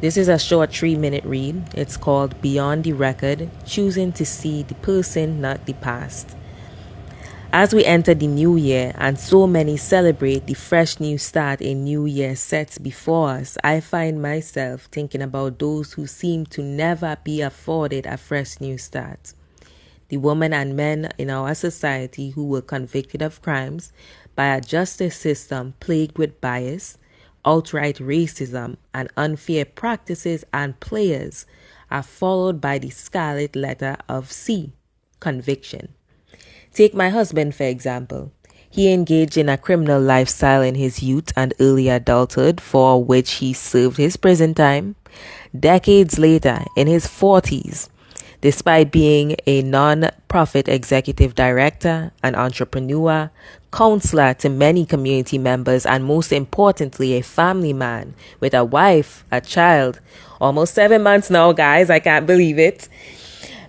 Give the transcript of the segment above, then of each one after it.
This is a short 3-minute read. It's called Beyond the Record, Choosing to See the Person, Not the Past. As we enter the new year and so many celebrate the fresh new start a new year sets before us, I find myself thinking about those who seem to never be afforded a fresh new start. The women and men in our society who were convicted of crimes by a justice system plagued with bias, outright racism, and unfair practices and players are followed by the scarlet letter of C, conviction. Take my husband, for example. He engaged in a criminal lifestyle in his youth and early adulthood, for which he served his prison time. Decades later, in his 40s, despite being a non-profit executive director, an entrepreneur, counselor to many community members, and most importantly, a family man with a wife, a child, almost 7 months now, guys, I can't believe it.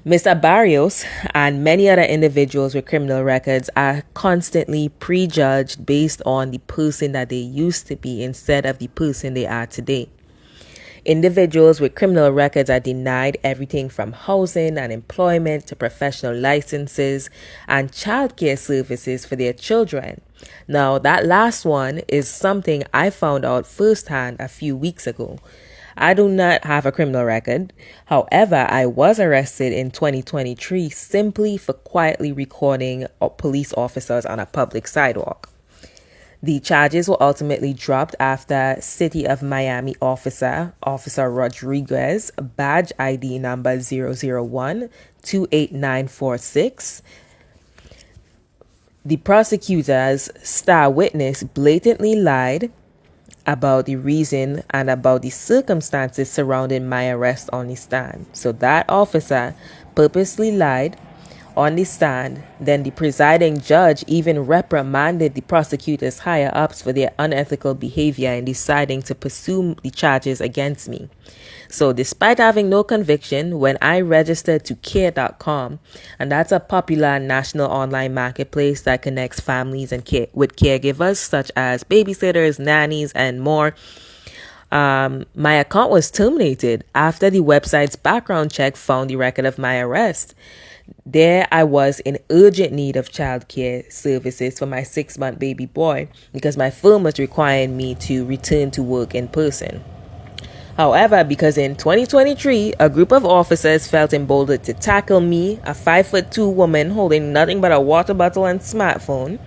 Mr. Barrios and many other individuals with criminal records are constantly prejudged based on the person that they used to be instead of the person they are today. Individuals with criminal records are denied everything from housing and employment to professional licenses and childcare services for their children. Now, that last one is something I found out firsthand a few weeks ago. I do not have a criminal record. However, I was arrested in 2023 simply for quietly recording police officers on a public sidewalk. The charges were ultimately dropped after City of Miami Officer Rodriguez, badge ID number 001-28946. The prosecutor's star witness blatantly lied about the reason and about the circumstances surrounding my arrest on the stand. So that officer purposely lied on the stand. Then the presiding judge even reprimanded the prosecutor's higher ups for their unethical behavior in deciding to pursue the charges against me. So despite having no conviction, when I registered to care.com, and that's a popular national online marketplace that connects families and with caregivers such as babysitters, nannies, and more, my account was terminated after the website's background check found the record of my arrest. There I was in urgent need of childcare services for my 6-month baby boy because my firm was requiring me to return to work in person. However, because in 2023, a group of officers felt emboldened to tackle me, a 5'2" woman holding nothing but a water bottle and smartphone,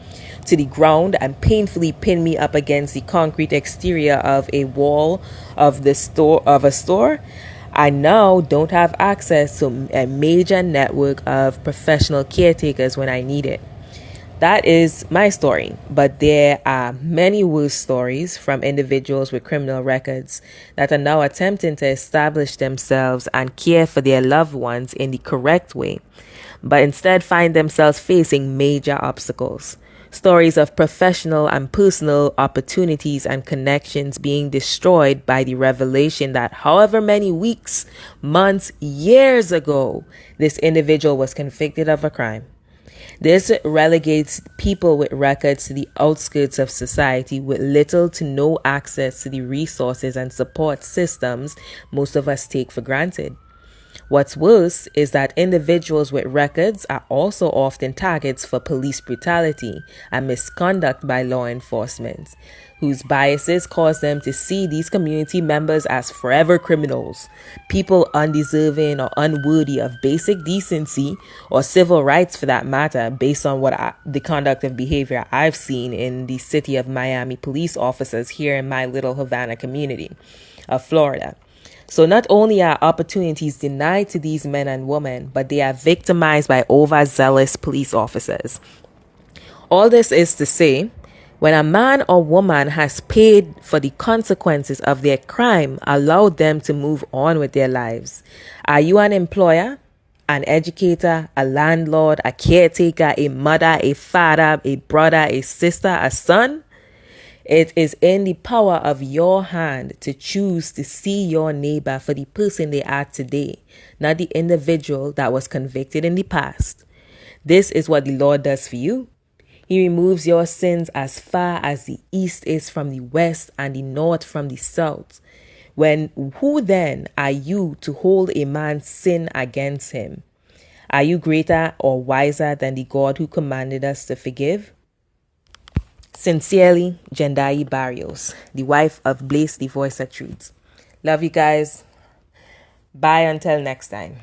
to the ground and painfully pin me up against the concrete exterior of a wall of a store, I now don't have access to a major network of professional caretakers when I need it. That is my story, but there are many worse stories from individuals with criminal records that are now attempting to establish themselves and care for their loved ones in the correct way, but instead find themselves facing major obstacles. Stories of professional and personal opportunities and connections being destroyed by the revelation that however many weeks, months, years ago, this individual was convicted of a crime. This relegates people with records to the outskirts of society with little to no access to the resources and support systems most of us take for granted. What's worse is that individuals with records are also often targets for police brutality and misconduct by law enforcement, whose biases cause them to see these community members as forever criminals, people undeserving or unworthy of basic decency or civil rights for that matter, based on the conduct of behavior I've seen in the City of Miami police officers here in my little Havana community of Florida. So not only are opportunities denied to these men and women, but they are victimized by overzealous police officers. All this is to say, when a man or woman has paid for the consequences of their crime, allow them to move on with their lives. Are you an employer, an educator, a landlord, a caretaker, a mother, a father, a brother, a sister, a son? It is in the power of your hand to choose to see your neighbor for the person they are today, not the individual that was convicted in the past. This is what the Lord does for you. He removes your sins as far as the east is from the west and the north from the south. When who then are you to hold a man's sin against him? Are you greater or wiser than the God who commanded us to forgive? Sincerely, Jendai Barrios, the wife of Blaze, the voice of truth. Love you guys. Bye until next time.